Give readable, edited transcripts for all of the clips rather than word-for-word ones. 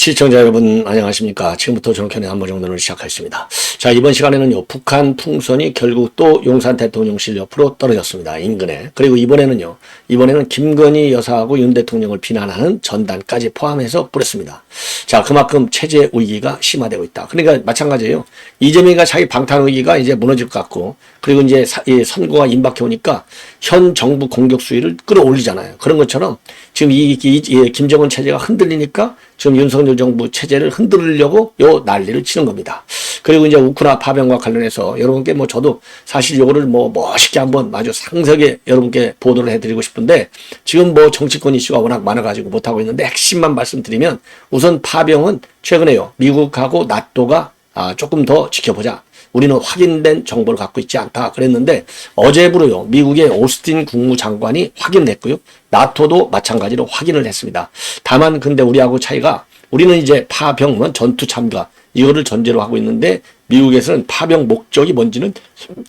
시청자 여러분 안녕하십니까. 지금부터 정권의 안보정론을 시작하겠습니다. 자, 이번 시간에는요, 북한 풍선이 결국 또 용산 대통령실 옆으로 떨어졌습니다. 인근에. 그리고 이번에는 김건희 여사하고 윤 대통령을 비난하는 전단까지 포함해서 뿌렸습니다. 자, 그만큼 체제 위기가 심화되고 있다. 그러니까 마찬가지예요. 이재명이가 자기 방탄 위기가 이제 무너질 것 같고, 그리고 이제 선거가 임박해 오니까 현 정부 공격 수위를 끌어올리잖아요. 그런 것처럼 지금 이 김정은 체제가 흔들리니까 지금 윤석열 정부 체제를 흔들려고 요 난리를 치는 겁니다. 그리고 이제 우크라 파병과 관련해서 여러분께 저도 사실 요거를 멋있게 한번 아주 상세하게 여러분께 보도를 해드리고 싶은데, 지금 정치권 이슈가 워낙 많아가지고 못하고 있는데 핵심만 말씀드리면, 우선 파병은 최근에요, 미국하고 나토가 조금 더 지켜보자. 우리는 확인된 정보를 갖고 있지 않다 그랬는데, 어제부로요, 미국의 오스틴 국무장관이 확인을 했고요, 나토도 마찬가지로 확인을 했습니다. 다만 근데 우리하고 차이가, 우리는 이제 파병은 전투 참가 이거를 전제로 하고 있는데, 미국에서는 파병 목적이 뭔지는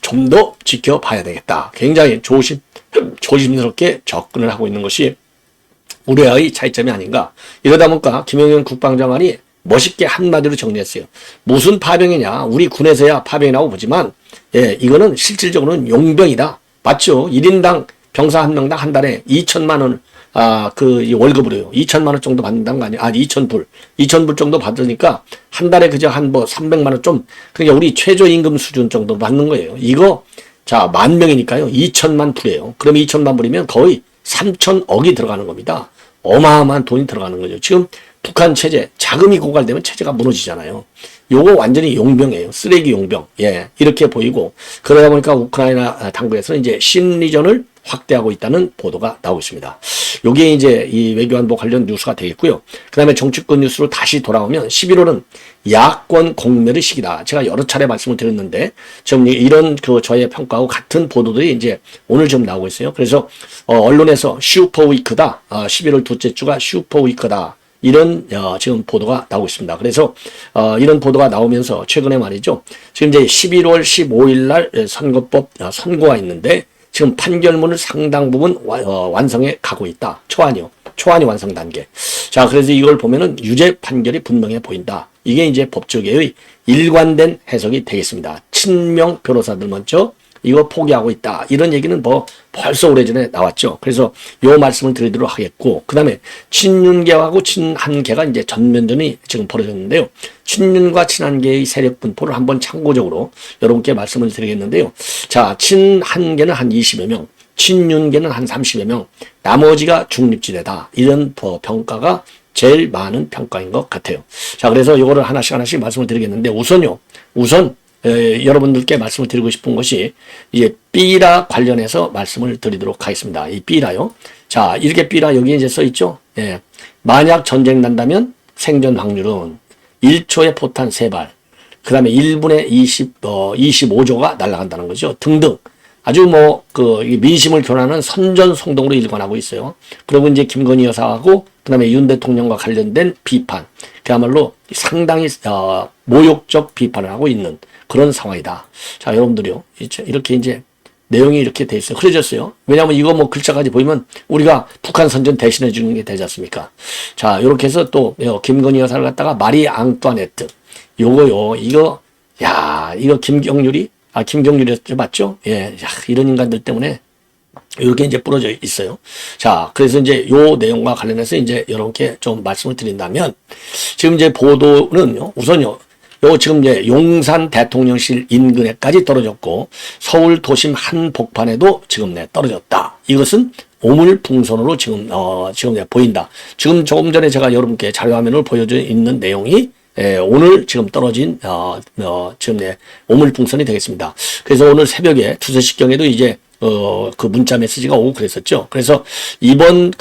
좀 더 지켜봐야 되겠다. 굉장히 조심스럽게 접근을 하고 있는 것이 우리와의 차이점이 아닌가. 이러다 보니까 김영현 국방장관이 멋있게 한마디로 정리했어요. 무슨 파병이냐. 우리 군에서야 파병이라고 보지만, 이거는 실질적으로는 용병이다. 맞죠? 1인당 병사 한 명당 한 달에 2천만 원, 이 월급으로요. 2천만 원 정도 받는다는 거 아니에요? 2,000불 정도 받으니까 한 달에 그저 300만 원 좀, 그러니까 우리 최저임금 수준 정도 받는 거예요. 이거, 자, 10,000명이니까요. 2천만 불이에요. 그럼 2천만 불이면 거의 3천억이 들어가는 겁니다. 어마어마한 돈이 들어가는 거죠. 지금 북한 체제, 자금이 고갈되면 체제가 무너지잖아요. 요거 완전히 용병이에요. 쓰레기 용병. 이렇게 보이고, 그러다 보니까 우크라이나 당국에서는 이제 신리전을 확대하고 있다는 보도가 나오고 있습니다. 요게 이제 이 외교안보 관련 뉴스가 되겠고요. 그 다음에 정치권 뉴스로 다시 돌아오면 11월은 야권 공멸의 시기다. 제가 여러 차례 말씀을 드렸는데, 지금 이런 저의 평가하고 같은 보도들이 이제 오늘 좀 나오고 있어요. 그래서, 언론에서 슈퍼위크다. 11월 둘째 주가 슈퍼위크다. 이런 지금 보도가 나오고 있습니다. 그래서 이런 보도가 나오면서 최근에 말이죠, 지금 이제 11월 15일 날 선거법 선고가 있는데, 지금 판결문을 상당 부분 완성해 가고 있다. 초안이 완성 단계. 자, 그래서 이걸 보면은 유죄 판결이 분명해 보인다. 이게 이제 법조계의 일관된 해석이 되겠습니다. 친명 변호사들 먼저 이거 포기하고 있다. 이런 얘기는 벌써 오래전에 나왔죠. 그래서 요 말씀을 드리도록 하겠고, 그 다음에 친윤계하고 친한계가 이제 전면전이 지금 벌어졌는데요. 친윤과 친한계의 세력 분포를 한번 참고적으로 여러분께 말씀을 드리겠는데요. 자, 친한계는 한 20여 명, 친윤계는 한 30여 명, 나머지가 중립지대다. 이런 평가가 제일 많은 평가인 것 같아요. 자, 그래서 요거를 하나씩 말씀을 드리겠는데, 우선 여러분들께 말씀을 드리고 싶은 것이 이제 삐라 관련해서 말씀을 드리도록 하겠습니다. 이 삐라요. 자, 이렇게 삐라 여기 이제 써 있죠. 만약 전쟁 난다면 생존 확률은 1초에 포탄 3발, 그 다음에 1분에 25조가 날아간다는 거죠. 등등. 아주 민심을 교란하는 선전송동으로 일관하고 있어요. 그리고 이제 김건희 여사하고 그 다음에 윤 대통령과 관련된 비판, 그야말로 상당히 모욕적 비판을 하고 있는 그런 상황이다. 자, 여러분들이요, 이렇게 이제 내용이 이렇게 돼 있어요. 흐려졌어요. 왜냐하면 이거 글자까지 보이면 우리가 북한 선전 대신해 주는 게 되지 않습니까? 자, 이렇게 해서 또 김건희 여사를 갖다가 마리 앙뚜아네트, 이거 김경률이었죠, 맞죠? 이런 인간들 때문에 이렇게 이제 부러져 있어요. 자, 그래서 이제 요 내용과 관련해서 이제 여러분께 좀 말씀을 드린다면, 지금 이제 보도는요, 우선요, 지금 이제 용산 대통령실 인근에까지 떨어졌고, 서울 도심 한복판에도 지금 떨어졌다. 이것은 오물풍선으로 지금 보인다. 지금 조금 전에 제가 여러분께 자료화면을 보여져 있는 내용이 오늘 지금 떨어진 지금 오물풍선이 되겠습니다. 그래서 오늘 새벽에 2, 3시경에도 이제 그 문자 메시지가 오고 그랬었죠. 그래서 이번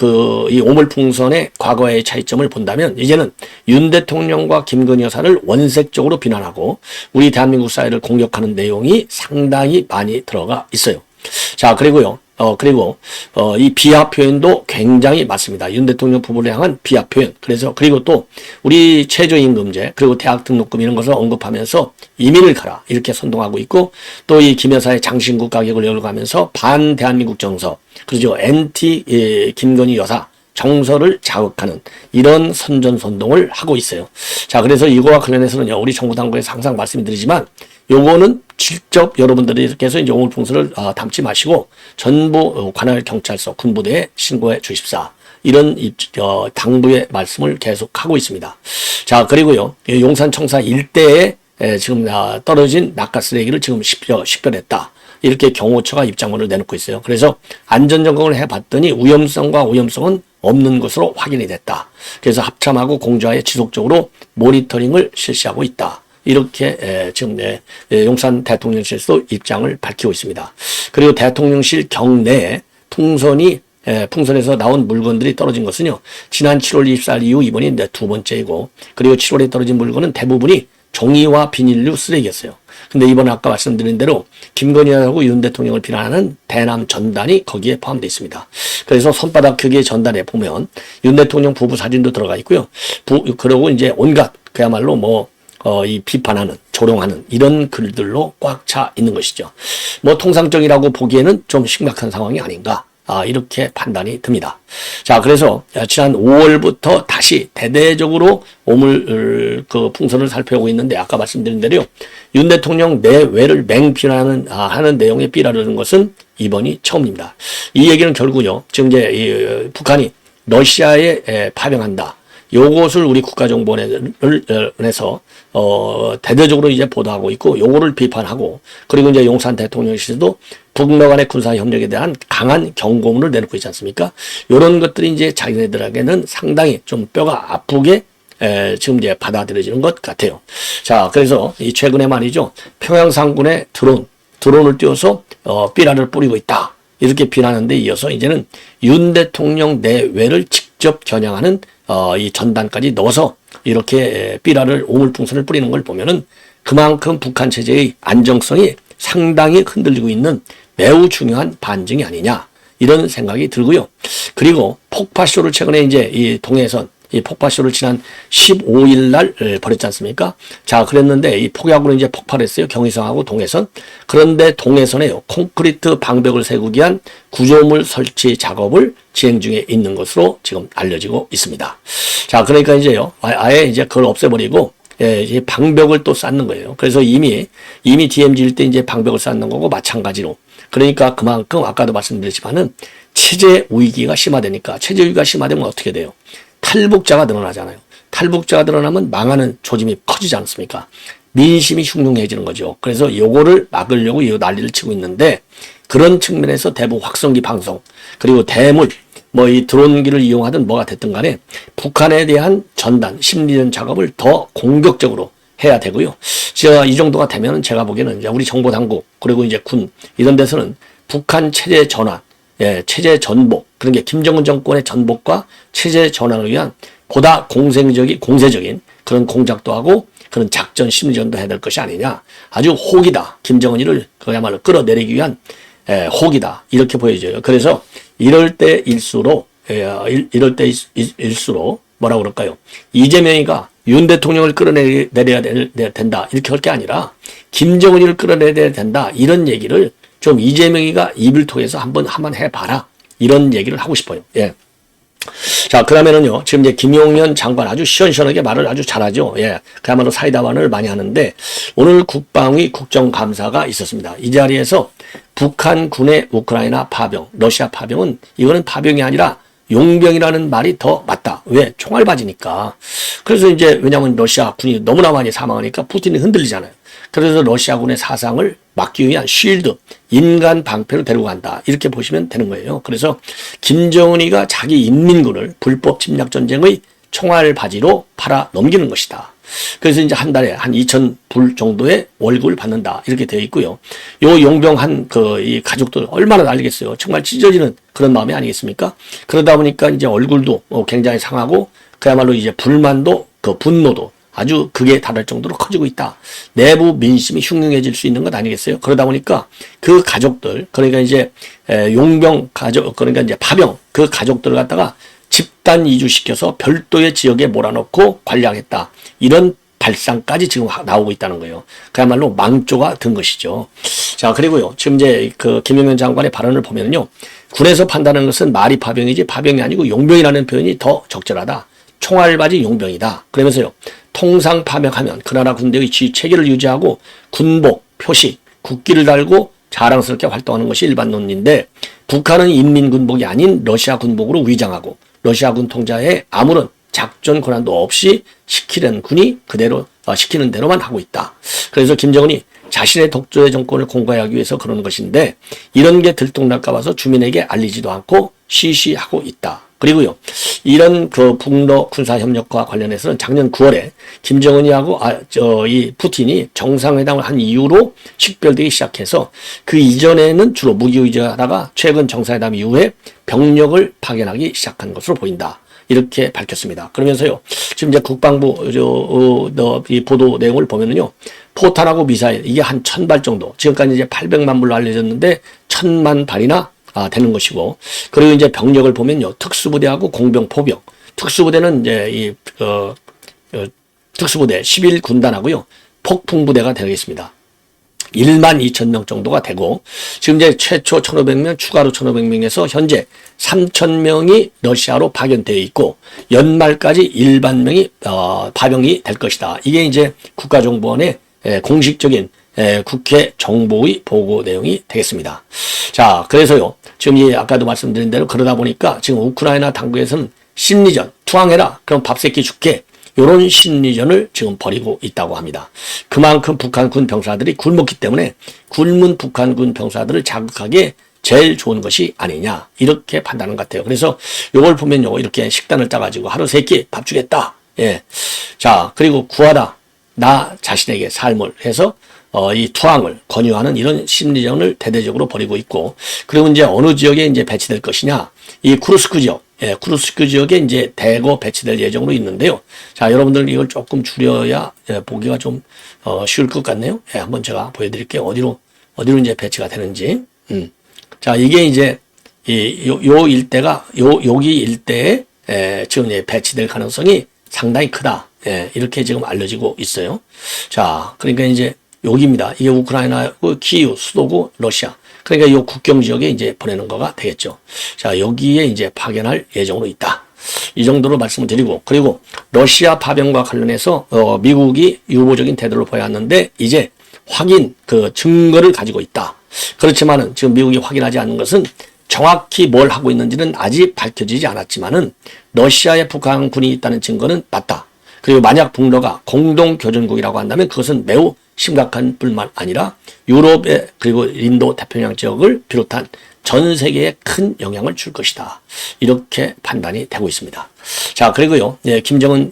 이 오물풍선의 과거의 차이점을 본다면, 이제는 윤 대통령과 김건희 여사를 원색적으로 비난하고 우리 대한민국 사회를 공격하는 내용이 상당히 많이 들어가 있어요. 자, 그리고요. 이 비하 표현도 굉장히 많습니다. 윤 대통령 부부를 향한 비하 표현. 그리고 또 우리 최저임금제, 그리고 대학 등록금 이런 것을 언급하면서 이민을 가라 이렇게 선동하고 있고, 또 이 김 여사의 장신구 가격을 열어가면서 반 대한민국 정서, 그렇죠, NT 김건희 여사 정서를 자극하는 이런 선전선동을 하고 있어요. 자, 그래서 이거와 관련해서는요, 우리 정부 당국에서 항상 말씀드리지만 요거는 직접 여러분들께서 이제 오물풍선을 담지 마시고 전부 관할 경찰서 군부대에 신고해 주십사. 이런 당부의 말씀을 계속하고 있습니다. 자, 그리고요, 용산 청사 일대에 지금 떨어진 낙하 쓰레기를 지금 식별했다. 이렇게 경호처가 입장문을 내놓고 있어요. 그래서 안전점검을 해봤더니 위험성과 오염성은 없는 것으로 확인이 됐다. 그래서 합참하고 공조하에 지속적으로 모니터링을 실시하고 있다. 이렇게 지금 용산 대통령실에서 입장을 밝히고 있습니다. 그리고 대통령실 경내에 풍선에서 나온 물건들이 떨어진 것은요, 지난 7월 24일 이후 이번이 두 번째이고, 그리고 7월에 떨어진 물건은 대부분이 종이와 비닐류 쓰레기였어요. 근데 이번에 아까 말씀드린 대로 김건희하고 윤 대통령을 비난하는 대남 전단이 거기에 포함되어 있습니다. 그래서 손바닥 크기의 전단에 보면 윤 대통령 부부 사진도 들어가 있고요. 그리고 이제 온갖 그야말로 이 비판하는, 조롱하는 이런 글들로 꽉 차 있는 것이죠. 통상적이라고 보기에는 좀 심각한 상황이 아닌가. 이렇게 판단이 듭니다. 자, 그래서 지난 5월부터 다시 대대적으로 풍선을 살펴보고 있는데 아까 말씀드린 대로 윤 대통령 내외를 맹비난하는 하는 내용의 삐라르는 것은 이번이 처음입니다. 이 얘기는 결국요, 지금 이제 북한이 러시아에 파병한다. 요것을 우리 국가정보원에서 대대적으로 이제 보도하고 있고, 요거를 비판하고, 그리고 이제 용산 대통령실도 북러 간의 군사 협력에 대한 강한 경고문을 내놓고 있지 않습니까? 요런 것들이 이제 자기네들에게는 상당히 좀 뼈가 아프게 지금 이제 받아들여지는 것 같아요. 자, 그래서 이 최근에 말이죠, 평양 상군에 드론을 띄워서 삐라를 뿌리고 있다. 이렇게 비난하는 데 이어서 이제는 윤 대통령 내외를 직접 겨냥하는 이 전단까지 넣어서 이렇게 삐라를 오물풍선을 뿌리는 걸 보면은 그만큼 북한 체제의 안정성이 상당히 흔들리고 있는 매우 중요한 반증이 아니냐, 이런 생각이 들고요. 그리고 폭파쇼를 최근에 이제 이 동해선 이 폭파쇼를 지난 15일 날 벌였지 않습니까? 자, 그랬는데 이 폭약으로 이제 폭발했어요. 경의선하고 동해선. 그런데 동해선에 콘크리트 방벽을 세우기 위한 구조물 설치 작업을 진행 중에 있는 것으로 지금 알려지고 있습니다. 자, 그러니까 이제요, 아예 이제 그걸 없애버리고 이 방벽을 또 쌓는 거예요. 그래서 이미 DMZ일 때 이제 방벽을 쌓는 거고 마찬가지로. 그러니까 그만큼 아까도 말씀드렸지만은 체제 위기가 심화되니까, 체제 위기가 심화되면 어떻게 돼요? 탈북자가 늘어나잖아요. 탈북자가 늘어나면 망하는 조짐이 커지지 않습니까? 민심이 흉흉해지는 거죠. 그래서 요거를 막으려고 이 난리를 치고 있는데, 그런 측면에서 대북 확성기 방송, 그리고 대물, 이 드론기를 이용하든 뭐가 됐든 간에 북한에 대한 전단, 심리전 작업을 더 공격적으로 해야 되고요. 이 정도가 되면 제가 보기에는 이제 우리 정보 당국, 그리고 이제 군, 이런 데서는 북한 체제 전환, 체제 전복, 그런 게 김정은 정권의 전복과 체제 전환을 위한 보다 공세적인 그런 공작도 하고 그런 작전 심리전도 해야 될 것이 아니냐. 아주 혹이다. 김정은이를 그야말로 끌어내리기 위한 혹이다. 이렇게 보여져요. 그래서 이럴 때일수록 뭐라고 그럴까요? 이재명이가 윤 대통령을 끌어내려야 된다. 이렇게 할 게 아니라 김정은이를 끌어내려야 된다. 이런 얘기를 좀 이재명이가 입을 통해서 한번 해봐라. 이런 얘기를 하고 싶어요. 예. 자, 그러면은요, 지금 이제 김용현 장관 아주 시원시원하게 말을 아주 잘하죠. 예. 그야말로 사이다반을 많이 하는데, 오늘 국방위 국정감사가 있었습니다. 이 자리에서 북한 군의 우크라이나 파병, 러시아 파병은 이거는 파병이 아니라 용병이라는 말이 더 맞다. 왜? 총알바지니까. 그래서 이제 왜냐하면 러시아 군이 너무나 많이 사망하니까 푸틴이 흔들리잖아요. 그래서 러시아군의 사상을 막기 위한 쉴드, 인간 방패로 데리고 간다. 이렇게 보시면 되는 거예요. 그래서 김정은이가 자기 인민군을 불법 침략 전쟁의 총알바지로 팔아 넘기는 것이다. 그래서 이제 한 달에 한 2,000불 정도의 월급을 받는다. 이렇게 되어 있고요. 요 용병 이 가족들 얼마나 난리겠어요. 정말 찢어지는 그런 마음이 아니겠습니까? 그러다 보니까 이제 얼굴도 굉장히 상하고 그야말로 이제 불만도 분노도 아주 극에 달할 정도로 커지고 있다. 내부 민심이 흉흉해질 수 있는 것 아니겠어요? 그러다 보니까 그 가족들, 그러니까 이제 용병 가족, 그러니까 이제 파병, 그 가족들을 갖다가 집단 이주시켜서 별도의 지역에 몰아넣고 관리하겠다. 이런 발상까지 지금 나오고 있다는 거예요. 그야말로 망조가 든 것이죠. 자, 그리고요, 지금 이제 김용현 장관의 발언을 보면요, 군에서 판단하는 것은 말이 파병이지 파병이 아니고 용병이라는 표현이 더 적절하다. 총알받이 용병이다. 그러면서요. 통상 파병하면 그 나라 군대의 체계를 유지하고 군복, 표식, 국기를 달고 자랑스럽게 활동하는 것이 일반 논리인데 북한은 인민군복이 아닌 러시아 군복으로 위장하고 러시아군 통제하에 아무런 작전 권한도 없이 시키는 군이 그대로 시키는 대로만 하고 있다. 그래서 김정은이 자신의 독재 정권을 공고하기 위해서 그러는 것인데 이런 게 들통날까 봐서 주민에게 알리지도 않고 시시하고 있다. 그리고요. 이런 그 북러 군사 협력과 관련해서는 작년 9월에 김정은이하고 이 푸틴이 정상회담을 한 이후로 식별되기 시작해서 그 이전에는 주로 무기 위주하다가 최근 정상회담 이후에 병력을 파견하기 시작한 것으로 보인다. 이렇게 밝혔습니다. 그러면서요. 지금 이제 국방부 이 보도 내용을 보면은요. 포탄하고 미사일 이게 한 1000발 정도. 지금까지 이제 800만 불로 알려졌는데 1000만 발이나 되는 것이고. 그리고 이제 병력을 보면요. 특수부대하고 공병, 포병. 특수부대는 이제 특수부대 11군단하고요. 폭풍부대가 되겠습니다. 1만 2천 명 정도가 되고 지금 이제 최초 1,500명 추가로 1,500명에서 현재 3,000명이 러시아로 파견되어 있고 연말까지 일반 명이 파병이 될 것이다. 이게 이제 국가정보원의 공식적인 국회 정보의 보고 내용이 되겠습니다. 자, 그래서요. 지금 아까도 말씀드린 대로 그러다 보니까 지금 우크라이나 당국에서는 심리전, 투항해라. 그럼 밥새끼 줄게. 이런 심리전을 지금 벌이고 있다고 합니다. 그만큼 북한군 병사들이 굶었기 때문에 굶은 북한군 병사들을 자극하기에 제일 좋은 것이 아니냐 이렇게 판단하는 것 같아요. 그래서 이걸 보면요 이렇게 식단을 짜가지고 하루 3끼 밥 주겠다. 예. 자 그리고 구하다 나 자신에게 삶을 해서 이 투항을 권유하는 이런 심리전을 대대적으로 벌이고 있고 그리고 이제 어느 지역에 이제 배치될 것이냐 이 쿠르스크 지역. 예, 쿠르스크 지역에 이제 대거 배치될 예정으로 있는데요. 자, 여러분들 이걸 조금 줄여야 보기가 좀 쉬울 것 같네요. 예, 한번 제가 보여드릴게요. 어디로 이제 배치가 되는지. 자, 이게 이제 요 일대가 여기 일대에 지금 배치될 가능성이 상당히 크다. 예, 이렇게 지금 알려지고 있어요. 자, 그러니까 이제 여기입니다. 이게 우크라이나고 키이우 수도고 러시아. 그러니까 이 국경 지역에 이제 보내는 거가 되겠죠. 자, 여기에 이제 파견할 예정으로 있다. 이 정도로 말씀을 드리고, 그리고 러시아 파병과 관련해서, 미국이 유보적인 태도를 보였는데, 이제 확인, 증거를 가지고 있다. 그렇지만은 지금 미국이 확인하지 않는 것은 정확히 뭘 하고 있는지는 아직 밝혀지지 않았지만은, 러시아에 북한군이 있다는 증거는 맞다. 그리고 만약 북러가 공동교전국이라고 한다면 그것은 매우 심각한 뿐만 아니라 유럽의 그리고 인도 태평양 지역을 비롯한 전 세계에 큰 영향을 줄 것이다. 이렇게 판단이 되고 있습니다. 자, 그리고요. 예, 김정은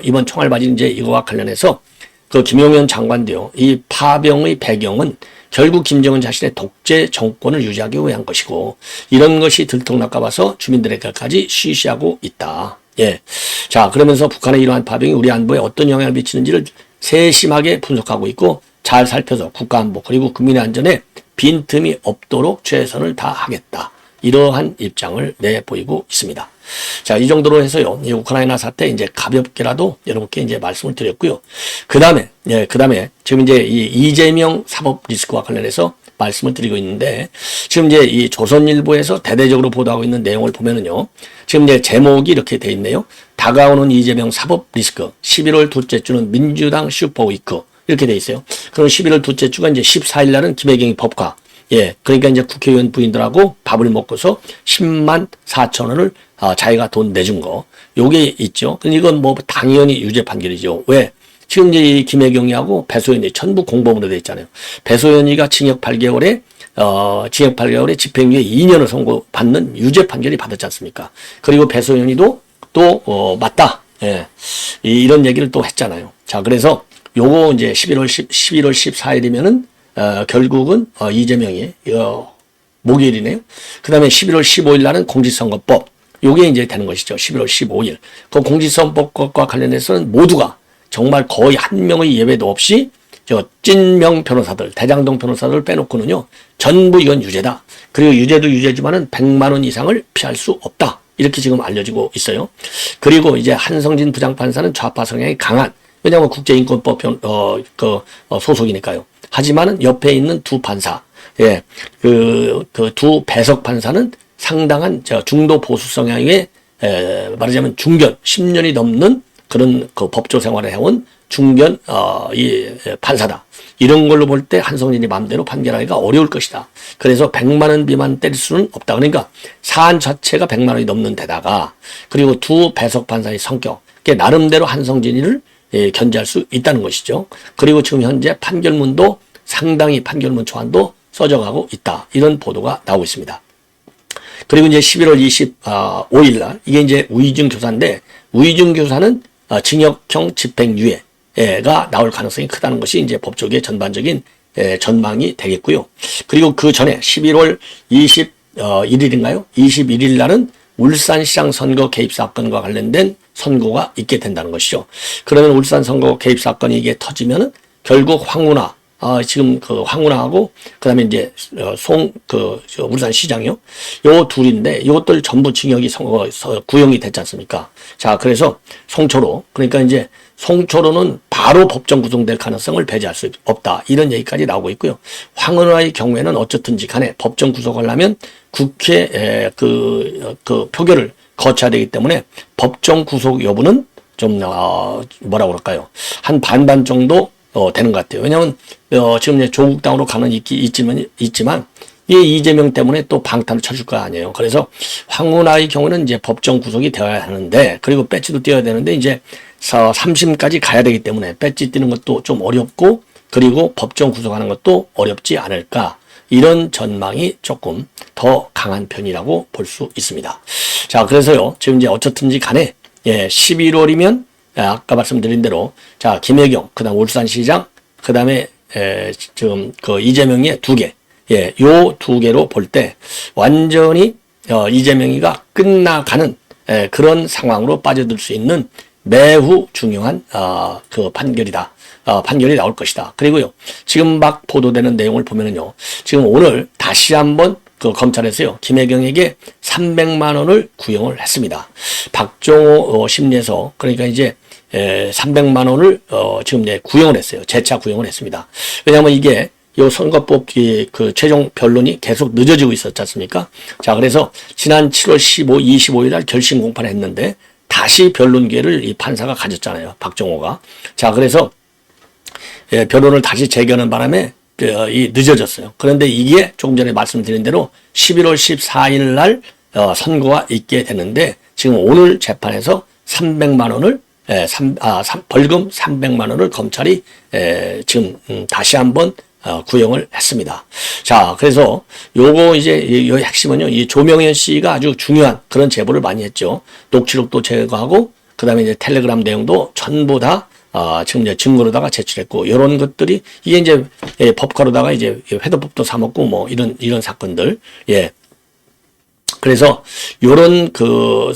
이번 총알바지 이제 이거와 관련해서 김용현 장관도요. 이 파병의 배경은 결국 김정은 자신의 독재 정권을 유지하기 위한 것이고 이런 것이 들통날까 봐서 주민들에게까지 쉬쉬하고 있다. 예. 자, 그러면서 북한의 이러한 파병이 우리 안보에 어떤 영향을 미치는지를 세심하게 분석하고 있고 잘 살펴서 국가안보 그리고 국민의 안전에 빈틈이 없도록 최선을 다하겠다. 이러한 입장을 내보이고 있습니다. 자, 이 정도로 해서요. 이 우크라이나 사태 이제 가볍게라도 여러분께 이제 말씀을 드렸고요. 그 다음에 지금 이제 이 이재명 사법 리스크와 관련해서 말씀을 드리고 있는데 지금 이제 이 조선일보에서 대대적으로 보도하고 있는 내용을 보면은요. 지금 이제 제목이 이렇게 돼 있네요. 다가오는 이재명 사법 리스크 11월 둘째 주는 민주당 슈퍼위크 이렇게 돼 있어요. 그럼 11월 둘째 주가 이제 14일 날은 김혜경이 법과 예, 그러니까 이제 국회의원 부인들하고 밥을 먹고서 10만 4천 원을 자기가 돈 내준 거 요게 있죠. 근데 이건 뭐 당연히 유죄 판결이죠. 왜? 지금 이제 이 김혜경이하고 배소연이 전부 공범으로 돼 있잖아요. 배소연이가 징역 8개월에 집행유예 2년을 선고받는 유죄 판결이 받았지 않습니까? 그리고 배소연이도 또 맞다. 예. 이런 얘기를 또 했잖아요. 자, 그래서 요거 이제 11월 14일이면은 결국은 이재명이 목요일이네요. 그다음에 11월 15일 날은 공직선거법 요게 이제 되는 것이죠. 11월 15일. 그 공직선거법과 관련해서는 모두가 정말 거의 한 명의 예외도 없이 찐명 변호사들, 대장동 변호사들 빼놓고는요. 전부 이건 유죄다. 그리고 유죄도 유죄지만은 100만 원 이상을 피할 수 없다. 이렇게 지금 알려지고 있어요. 그리고 이제 한성진 부장판사는 좌파 성향이 강한 왜냐하면 국제인권법 소속이니까요. 하지만은 옆에 있는 두 판사, 예, 두 배석 판사는 상당한 중도 보수 성향의 말하자면 중견 10년이 넘는 그런 그 법조 생활을 해온 중견 이 판사다. 이런 걸로 볼 때 한성진이 마음대로 판결하기가 어려울 것이다. 그래서 100만 원 미만 때릴 수는 없다. 그러니까 사안 자체가 100만 원이 넘는 데다가 그리고 두 배석 판사의 성격, 나름대로 한성진이를 견제할 수 있다는 것이죠. 그리고 지금 현재 판결문도 상당히 판결문 초안도 써져가고 있다. 이런 보도가 나오고 있습니다. 그리고 이제 11월 25일 날 이게 이제 우의중 교사인데 우의중 교사는 징역형 집행유예가 나올 가능성이 크다는 것이 이제 법조계의 전반적인 전망이 되겠고요. 그리고 그 전에 11월 21일인가요? 21일 날은 울산시장 선거 개입 사건과 관련된 선고가 있게 된다는 것이죠. 그러면 울산 선거 개입 사건이 이게 터지면은 결국 황운하 지금 그 황운하하고 그다음에 이제 울산 시장이요. 요 둘인데 이것들 전부 징역이 구형이 됐지 않습니까? 자, 그래서 송초로 그러니까 이제 송초로는 바로 법정 구속될 가능성을 배제할 수 없다. 이런 얘기까지 나오고 있고요. 황운하의 경우에는 어쨌든지 간에 법정 구속하려면 국회 그 표결을 거쳐야 되기 때문에 법정 구속 여부는 좀 뭐라 그럴까요? 한 반반 정도 되는 것 같아요. 왜냐하면 지금 이제 조국당으로 가는 있지만 이 이재명 때문에 또 방탄을 쳐줄 거 아니에요. 그래서 황운하의 경우는 이제 법정 구속이 되어야 하는데 그리고 배지도 띄어야 되는데 이제 3심까지 가야 되기 때문에 배지 띄는 것도 좀 어렵고 그리고 법정 구속하는 것도 어렵지 않을까 이런 전망이 조금 더 강한 편이라고 볼 수 있습니다. 자, 그래서요 지금 이제 어쨌든지 간에 11월이면 아까 말씀드린 대로 자 김혜경 그다음 울산시장 그다음에 지금 그 이재명의 두 개 요 두 개로 볼 때 완전히 이재명이가 끝나가는 그런 상황으로 빠져들 수 있는 매우 중요한 그 판결이다. 판결이 나올 것이다. 그리고요 지금 막 보도되는 내용을 보면은요 지금 오늘 다시 한번 그 검찰에서요 김혜경에게 300만 원을 구형을 했습니다. 박종호 심리에서 그러니까 이제 300만 원을 지금 구형을 했어요. 재차 구형을 했습니다. 왜냐하면 이게 요 선거법 그 최종 변론이 계속 늦어지고 있었지 않습니까? 자, 그래서 지난 7월 25일 날 결심 공판을 했는데 다시 변론 기회를 이 판사가 가졌잖아요. 박종호가. 자, 그래서 변론을 다시 재개하는 바람에 늦어졌어요. 그런데 이게 조금 전에 말씀드린 대로 11월 14일 날 선고가 있게 되는데 지금 오늘 재판에서 300만 원을 벌금 300만 원을 검찰이 지금 다시 한번 구형을 했습니다. 자, 그래서 요거 이제 요 핵심은요, 이 조명현 씨가 아주 중요한 그런 제보를 많이 했죠. 녹취록도 제거하고, 그 다음에 이제 텔레그램 내용도 전부 다 지금 이제 증거로다가 제출했고, 요런 것들이 이게 이제 법카로다가 이제 회도법도 사먹고 뭐 이런 사건들, 그래서 요런 그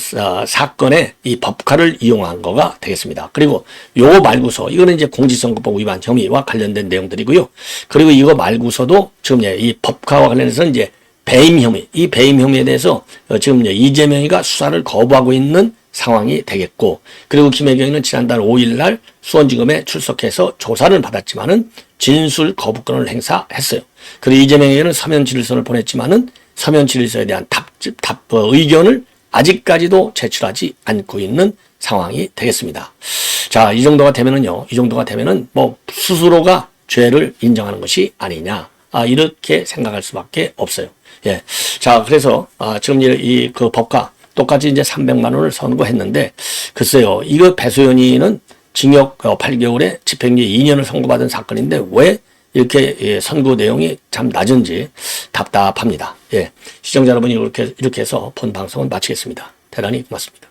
사건에 이 법카를 이용한 거가 되겠습니다. 그리고 요거 말고서 이거는 이제 공직선거법 위반 혐의와 관련된 내용들이고요. 그리고 이거 말고서도 지금 이 법카와 관련해서 이제 배임 혐의, 이 배임 혐의에 대해서 지금 이제 이재명이가 수사를 거부하고 있는 상황이 되겠고, 그리고 김혜경이는 지난달 5일 날 수원지검에 출석해서 조사를 받았지만은 진술 거부권을 행사했어요. 그리고 이재명에게는 서면 질서를 보냈지만은 서면 질서에 대한 의견을 아직까지도 제출하지 않고 있는 상황이 되겠습니다. 자, 이 정도가 되면은 뭐 스스로가 죄를 인정하는 것이 아니냐, 이렇게 생각할 수밖에 없어요. 자, 그래서 지금 그 법과 똑같이 이제 300만 원을 선고했는데, 글쎄요, 이거 배소연이는 징역 8개월에 집행유예 2년을 선고받은 사건인데 왜 이렇게 선고 내용이 참 낮은지 답답합니다. 시청자 여러분이 이렇게 해서 본 방송은 마치겠습니다. 대단히 고맙습니다.